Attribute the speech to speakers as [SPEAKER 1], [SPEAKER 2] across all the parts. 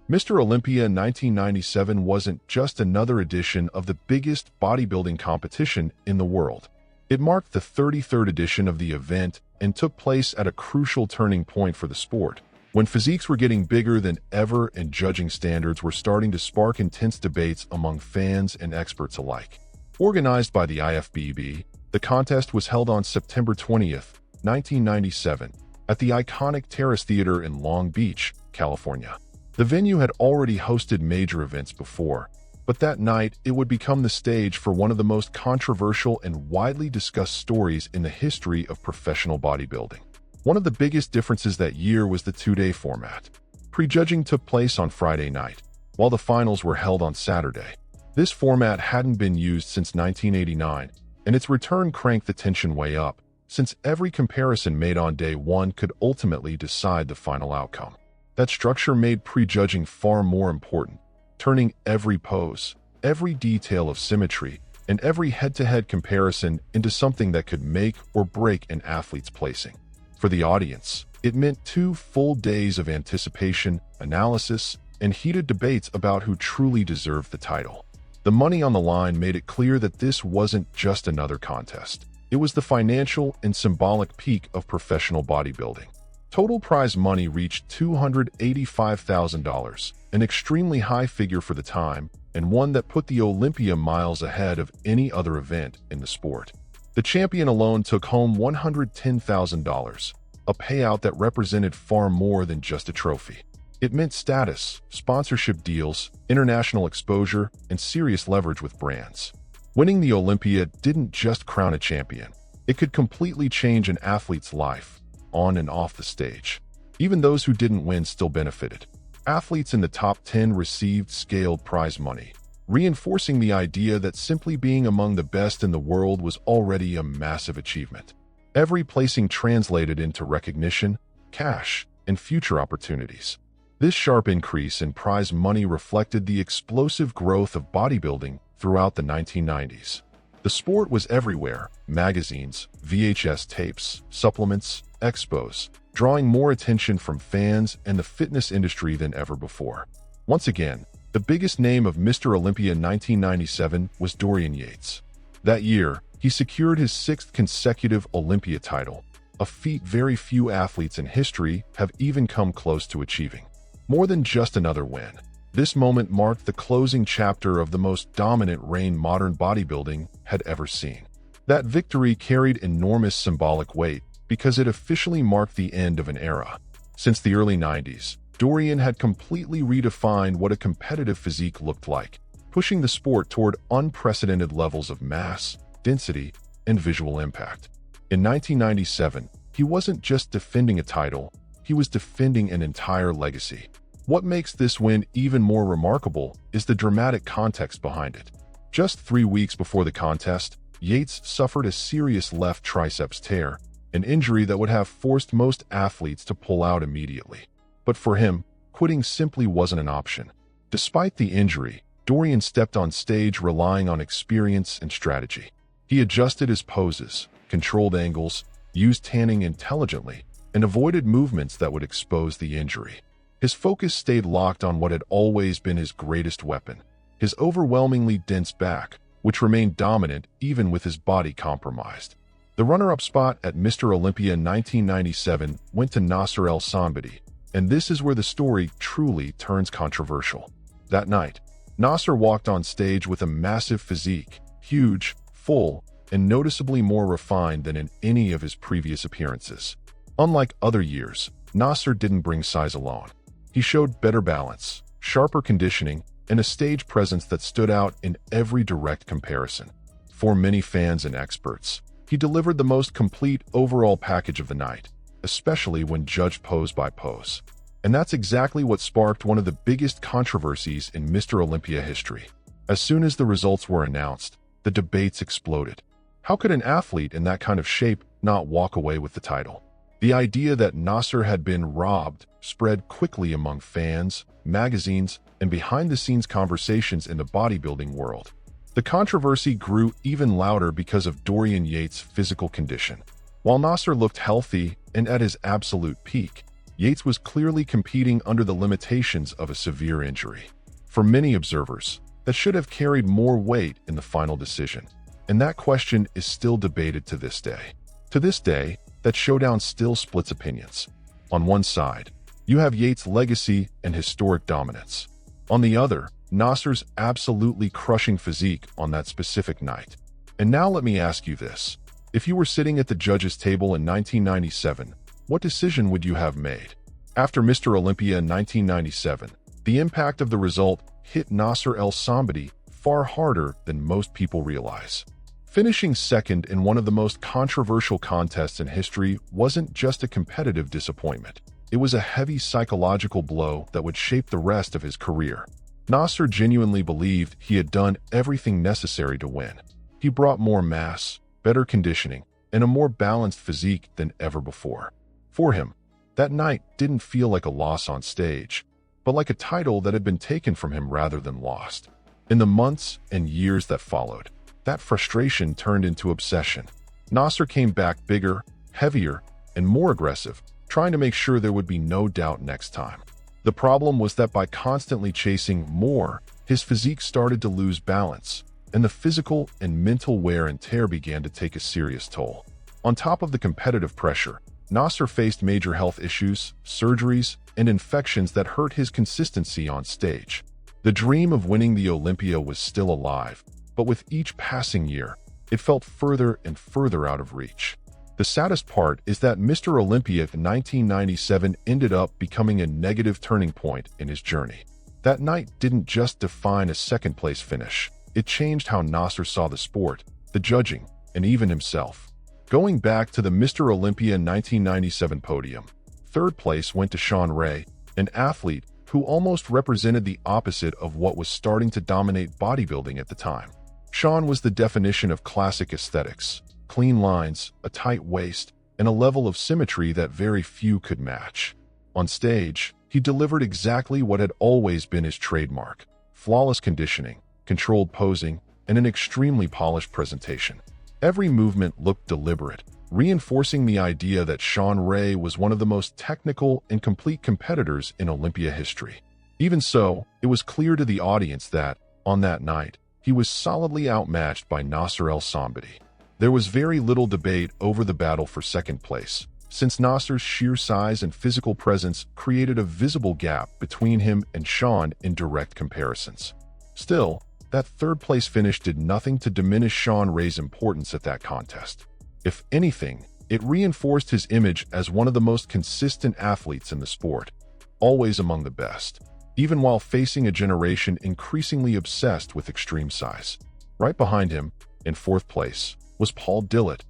[SPEAKER 1] Mr. Olympia 1997 wasn't just another edition of the biggest bodybuilding competition in the world. It marked the 33rd edition of the event and took place at a crucial turning point for the sport, when physiques were getting bigger than ever and judging standards were starting to spark intense debates among fans and experts alike. Organized by the IFBB, the contest was held on September 20th, 1997, at the iconic Terrace Theater in Long Beach, California. The venue had already hosted major events before, but that night it would become the stage for one of the most controversial and widely discussed stories in the history of professional bodybuilding. One of the biggest differences that year was the two-day format. Prejudging took place on Friday night, while the finals were held on Saturday. This format hadn't been used since 1989, and its return cranked the tension way up, since every comparison made on day one could ultimately decide the final outcome. That structure made prejudging far more important, turning every pose, every detail of symmetry, and every head-to-head comparison into something that could make or break an athlete's placing. For the audience, it meant 2 full days of anticipation, analysis, and heated debates about who truly deserved the title. The money on the line made it clear that this wasn't just another contest. It was the financial and symbolic peak of professional bodybuilding. Total prize money reached $285,000, an extremely high figure for the time, and one that put the Olympia miles ahead of any other event in the sport. The champion alone took home $110,000, a payout that represented far more than just a trophy. It meant status, sponsorship deals, international exposure, and serious leverage with brands. Winning the Olympia didn't just crown a champion. It could completely change an athlete's life, on and off the stage. Even those who didn't win still benefited. Athletes in the top 10 received scaled prize money, reinforcing the idea that simply being among the best in the world was already a massive achievement. Every placing translated into recognition, cash, and future opportunities. This sharp increase in prize money reflected the explosive growth of bodybuilding throughout the 1990s. The sport was everywhere: magazines, VHS tapes, supplements, expos, drawing more attention from fans and the fitness industry than ever before. Once again, the biggest name of Mr. Olympia in 1997 was Dorian Yates. That year, he secured his 6th consecutive Olympia title, a feat very few athletes in history have even come close to achieving. More than just another win, this moment marked the closing chapter of the most dominant reign modern bodybuilding had ever seen. That victory carried enormous symbolic weight because it officially marked the end of an era. Since the early 90s, Dorian had completely redefined what a competitive physique looked like, pushing the sport toward unprecedented levels of mass, density, and visual impact. In 1997, he wasn't just defending a title, he was defending an entire legacy. What makes this win even more remarkable is the dramatic context behind it. Just 3 weeks before the contest, Yates suffered a serious left triceps tear, an injury that would have forced most athletes to pull out immediately. But for him, quitting simply wasn't an option. Despite the injury, Dorian stepped on stage relying on experience and strategy. He adjusted his poses, controlled angles, used tanning intelligently, and avoided movements that would expose the injury. His focus stayed locked on what had always been his greatest weapon, his overwhelmingly dense back, which remained dominant even with his body compromised. The runner-up spot at Mr. Olympia in 1997 went to Nasser Sonbaty, and this is where the story truly turns controversial. That night, Nasser walked on stage with a massive physique, huge, full, and noticeably more refined than in any of his previous appearances. Unlike other years, Nasser didn't bring size alone. He showed better balance, sharper conditioning, and a stage presence that stood out in every direct comparison. For many fans and experts, he delivered the most complete overall package of the night, especially when judged pose by pose. And that's exactly what sparked one of the biggest controversies in Mr. Olympia history. As soon as the results were announced, the debates exploded. How could an athlete in that kind of shape not walk away with the title? The idea that Nasser had been robbed spread quickly among fans, magazines, and behind-the-scenes conversations in the bodybuilding world. The controversy grew even louder because of Dorian Yates' physical condition. While Nasser looked healthy and at his absolute peak, Yates was clearly competing under the limitations of a severe injury. For many observers, that should have carried more weight in the final decision, and that question is still debated to this day. To this day, that showdown still splits opinions. On one side, you have Yates' legacy and historic dominance. On the other, Nasser's absolutely crushing physique on that specific night. And now let me ask you this. If you were sitting at the judges' table in 1997, what decision would you have made? After Mr. Olympia in 1997, the impact of the result hit Nasser Sonbaty far harder than most people realize. Finishing second in one of the most controversial contests in history wasn't just a competitive disappointment. It was a heavy psychological blow that would shape the rest of his career. Nasser genuinely believed he had done everything necessary to win. He brought more mass, better conditioning, and a more balanced physique than ever before. For him, that night didn't feel like a loss on stage, but like a title that had been taken from him rather than lost. In the months and years that followed, that frustration turned into obsession. Nasser came back bigger, heavier, and more aggressive, trying to make sure there would be no doubt next time. The problem was that by constantly chasing more, his physique started to lose balance, and the physical and mental wear and tear began to take a serious toll. On top of the competitive pressure, Nasser faced major health issues, surgeries, and infections that hurt his consistency on stage. The dream of winning the Olympia was still alive, but with each passing year, it felt further and further out of reach. The saddest part is that Mr. Olympia in 1997 ended up becoming a negative turning point in his journey. That night didn't just define a second-place finish. It changed how Nasser saw the sport, the judging, and even himself. Going back to the Mr. Olympia 1997 podium, third place went to Shawn Ray, an athlete who almost represented the opposite of what was starting to dominate bodybuilding at the time. Shawn was the definition of classic aesthetics: clean lines, a tight waist, and a level of symmetry that very few could match. On stage, he delivered exactly what had always been his trademark: flawless conditioning, controlled posing, and an extremely polished presentation. Every movement looked deliberate, reinforcing the idea that Shawn Ray was one of the most technical and complete competitors in Olympia history. Even so, it was clear to the audience that, on that night, he was solidly outmatched by Nasser Sonbaty. There was very little debate over the battle for second place, since Nasser's sheer size and physical presence created a visible gap between him and Shawn in direct comparisons. Still, that third-place finish did nothing to diminish Shawn Ray's importance at that contest. If anything, it reinforced his image as one of the most consistent athletes in the sport, always among the best, even while facing a generation increasingly obsessed with extreme size. Right behind him, in fourth place, was Paul Dillett,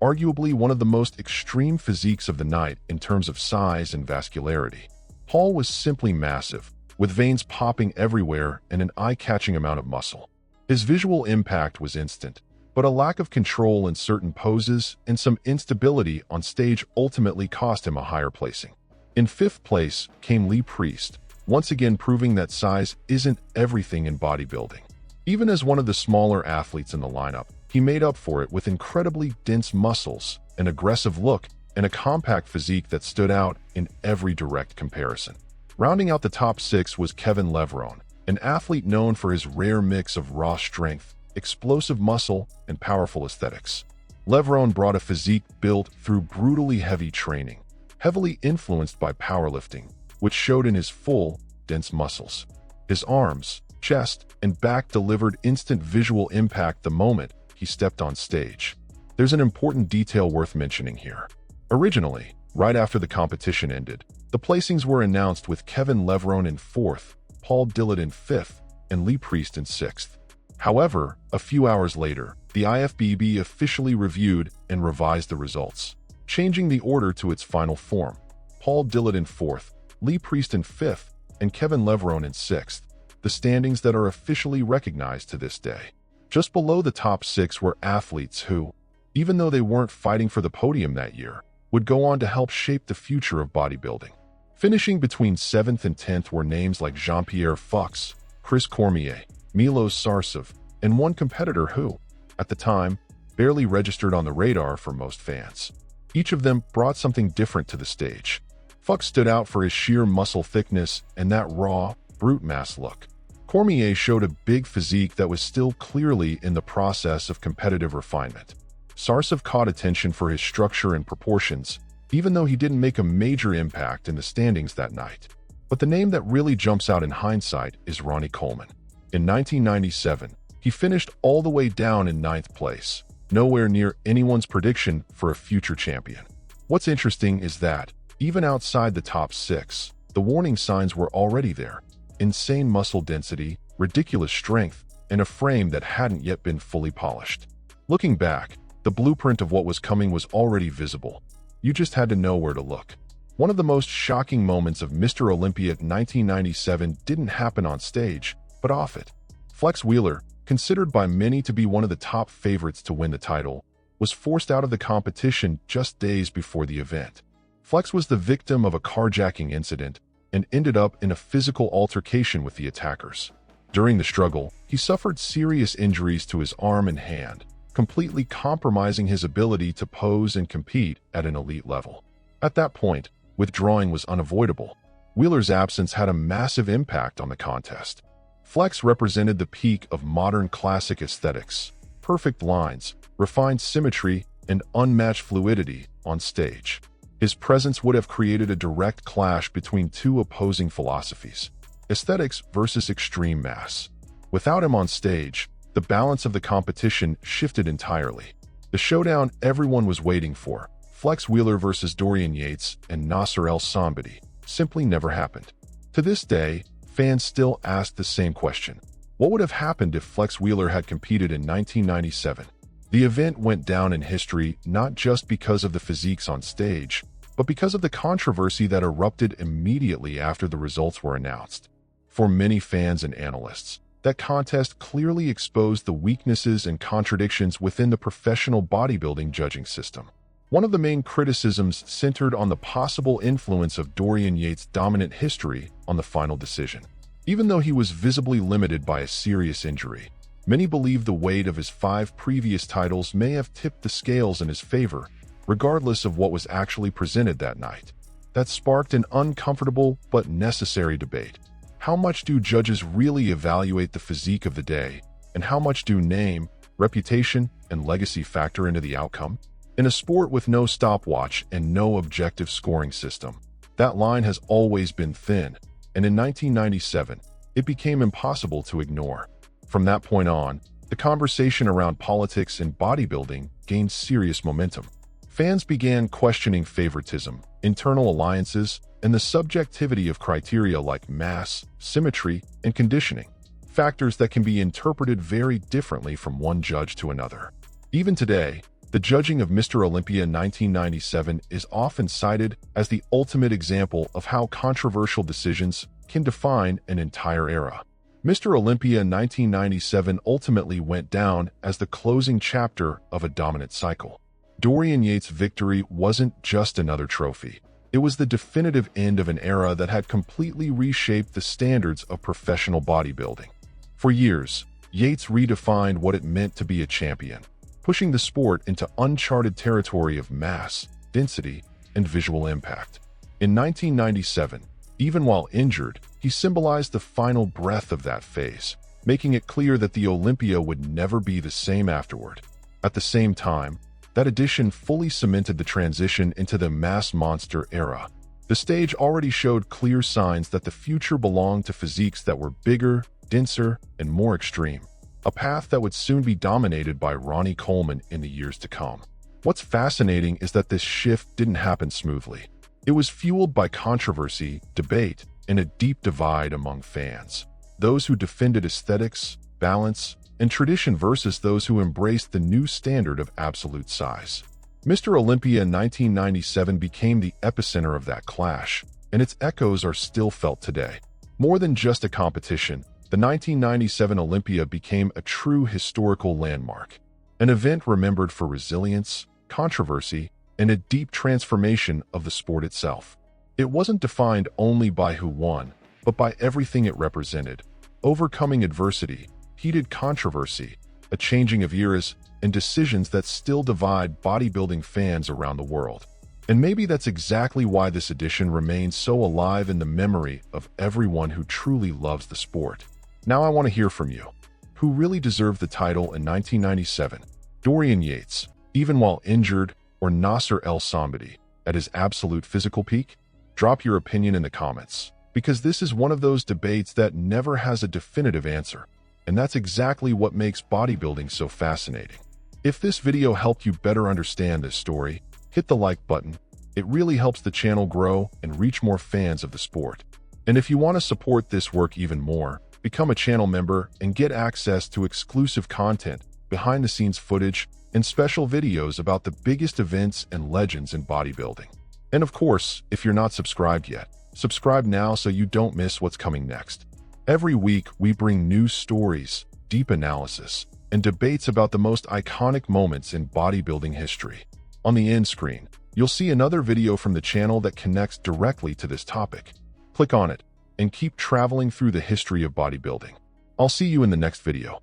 [SPEAKER 1] arguably one of the most extreme physiques of the night in terms of size and vascularity. Paul was simply massive, with veins popping everywhere and an eye-catching amount of muscle. His visual impact was instant, but a lack of control in certain poses and some instability on stage ultimately cost him a higher placing. In fifth place came Lee Priest, once again proving that size isn't everything in bodybuilding. Even as one of the smaller athletes in the lineup, he made up for it with incredibly dense muscles, an aggressive look, and a compact physique that stood out in every direct comparison. Rounding out the top six was Kevin Levrone, an athlete known for his rare mix of raw strength, explosive muscle, and powerful aesthetics. Levrone brought a physique built through brutally heavy training, heavily influenced by powerlifting, which showed in his full, dense muscles. His arms, chest, and back delivered instant visual impact the moment he stepped on stage. There's an important detail worth mentioning here. Originally, right after the competition ended, the placings were announced with Kevin Levrone in fourth, Paul Dillett in fifth, and Lee Priest in sixth. However, a few hours later, the IFBB officially reviewed and revised the results, changing the order to its final form: Paul Dillett in fourth, Lee Priest in fifth, and Kevin Levrone in sixth, the standings that are officially recognized to this day. Just below the top six were athletes who, even though they weren't fighting for the podium that year, would go on to help shape the future of bodybuilding. Finishing between 7th and 10th were names like Jean-Pierre Fuchs, Chris Cormier, Milos Sarcev, and one competitor who, at the time, barely registered on the radar for most fans. Each of them brought something different to the stage. Flex stood out for his sheer muscle thickness and that raw, brute mass look. Cormier showed a big physique that was still clearly in the process of competitive refinement. Sarcev caught attention for his structure and proportions, even though he didn't make a major impact in the standings that night. But the name that really jumps out in hindsight is Ronnie Coleman. In 1997, he finished all the way down in 9th place, nowhere near anyone's prediction for a future champion. What's interesting is that, even outside the top 6, the warning signs were already there. Insane muscle density, ridiculous strength, and a frame that hadn't yet been fully polished. Looking back, the blueprint of what was coming was already visible. You just had to know where to look. One of the most shocking moments of Mr. Olympia 1997 didn't happen on stage, but off it. Flex Wheeler, considered by many to be one of the top favorites to win the title, was forced out of the competition just days before the event. Flex was the victim of a carjacking incident and ended up in a physical altercation with the attackers. During the struggle, he suffered serious injuries to his arm and hand, completely compromising his ability to pose and compete at an elite level. At that point, withdrawing was unavoidable. Wheeler's absence had a massive impact on the contest. Flex represented the peak of modern classic aesthetics, perfect lines, refined symmetry, and unmatched fluidity on stage. His presence would have created a direct clash between two opposing philosophies, aesthetics versus extreme mass. Without him on stage, the balance of the competition shifted entirely. The showdown everyone was waiting for, Flex Wheeler versus Dorian Yates and Nasser Sonbaty, simply never happened. To this day, fans still ask the same question. What would have happened if Flex Wheeler had competed in 1997? The event went down in history not just because of the physiques on stage, but because of the controversy that erupted immediately after the results were announced. For many fans and analysts, that contest clearly exposed the weaknesses and contradictions within the professional bodybuilding judging system. One of the main criticisms centered on the possible influence of Dorian Yates' dominant history on the final decision. Even though he was visibly limited by a serious injury, many believe the weight of his 5 previous titles may have tipped the scales in his favor, regardless of what was actually presented that night. That sparked an uncomfortable but necessary debate. How much do judges really evaluate the physique of the day, and how much do name, reputation, and legacy factor into the outcome? In a sport with no stopwatch and no objective scoring system, that line has always been thin, and in 1997, it became impossible to ignore. From that point on, the conversation around politics and bodybuilding gained serious momentum. Fans began questioning favoritism, internal alliances, and the subjectivity of criteria like mass, symmetry, and conditioning, factors that can be interpreted very differently from one judge to another. Even today, the judging of Mr. Olympia 1997 is often cited as the ultimate example of how controversial decisions can define an entire era. Mr. Olympia 1997 ultimately went down as the closing chapter of a dominant cycle. Dorian Yates' victory wasn't just another trophy. It was the definitive end of an era that had completely reshaped the standards of professional bodybuilding. For years, Yates redefined what it meant to be a champion, pushing the sport into uncharted territory of mass, density, and visual impact. In 1997, even while injured, he symbolized the final breath of that phase, making it clear that the Olympia would never be the same afterward. At the same time, that addition fully cemented the transition into the mass monster era. The stage already showed clear signs that the future belonged to physiques that were bigger, denser, and more extreme, a path that would soon be dominated by Ronnie Coleman in the years to come. What's fascinating is that this shift didn't happen smoothly. It was fueled by controversy, debate, and a deep divide among fans. Those who defended aesthetics, balance, and tradition versus those who embraced the new standard of absolute size. Mr. Olympia 1997 became the epicenter of that clash, and its echoes are still felt today. More than just a competition, the 1997 Olympia became a true historical landmark, an event remembered for resilience, controversy, and a deep transformation of the sport itself. It wasn't defined only by who won, but by everything it represented: overcoming adversity, heated controversy, a changing of eras, and decisions that still divide bodybuilding fans around the world. And maybe that's exactly why this edition remains so alive in the memory of everyone who truly loves the sport. Now I want to hear from you. Who really deserved the title in 1997? Dorian Yates, even while injured, or Nasser Sonbaty, at his absolute physical peak? Drop your opinion in the comments, because this is one of those debates that never has a definitive answer, and that's exactly what makes bodybuilding so fascinating. If this video helped you better understand this story, hit the like button. It really helps the channel grow and reach more fans of the sport. And if you want to support this work even more, become a channel member and get access to exclusive content, behind-the-scenes footage, and special videos about the biggest events and legends in bodybuilding. And of course, if you're not subscribed yet, subscribe now so you don't miss what's coming next. Every week, we bring new stories, deep analysis, and debates about the most iconic moments in bodybuilding history. On the end screen, you'll see another video from the channel that connects directly to this topic. Click on it and keep traveling through the history of bodybuilding. I'll see you in the next video.